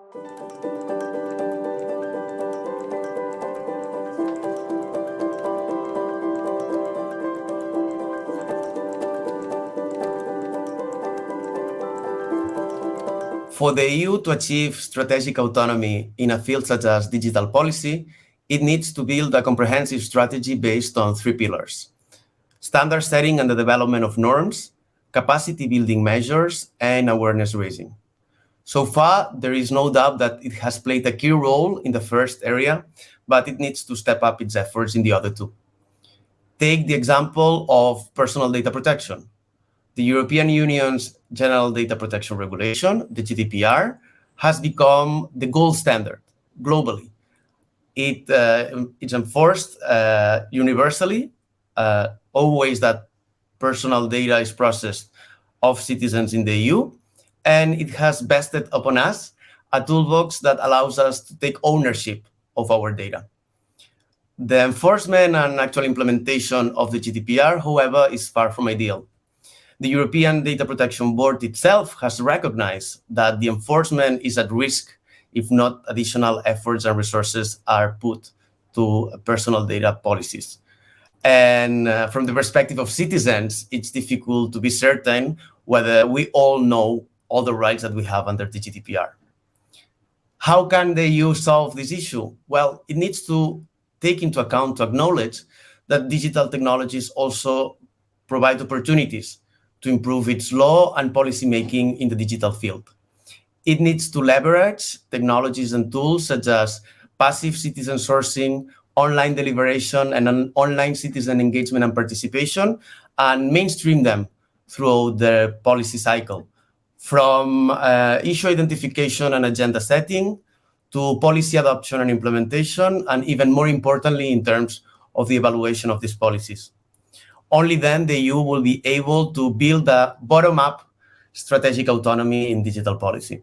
For the EU to achieve strategic autonomy in a field such as digital policy, it needs to build a comprehensive strategy based on 3 pillars: standard setting and the development of norms, capacity building measures, and awareness raising. So far, there is no doubt that it has played a key role in the first area, but it needs to step up its efforts in the other 2. Take the example of personal data protection. The European Union's General Data Protection Regulation, the GDPR, has become the gold standard globally. It's enforced universally, always that personal data is processed of citizens in the EU, and it has vested upon us a toolbox that allows us to take ownership of our data. The enforcement and actual implementation of the GDPR, however, is far from ideal. The European Data Protection Board itself has recognized that the enforcement is at risk if not additional efforts and resources are put to personal data policies. And from the perspective of citizens, it's difficult to be certain whether we all know all the rights that we have under the GDPR. How can the EU solve this issue? Well, it needs to take into account, to acknowledge that digital technologies also provide opportunities to improve its law and policy making in the digital field. It needs to leverage technologies and tools such as passive citizen sourcing, online deliberation, and online citizen engagement and participation, and mainstream them throughout the policy cycle, from issue identification and agenda setting to policy adoption and implementation, and even more importantly, in terms of the evaluation of these policies. Only then the EU will be able to build a bottom-up strategic autonomy in digital policy.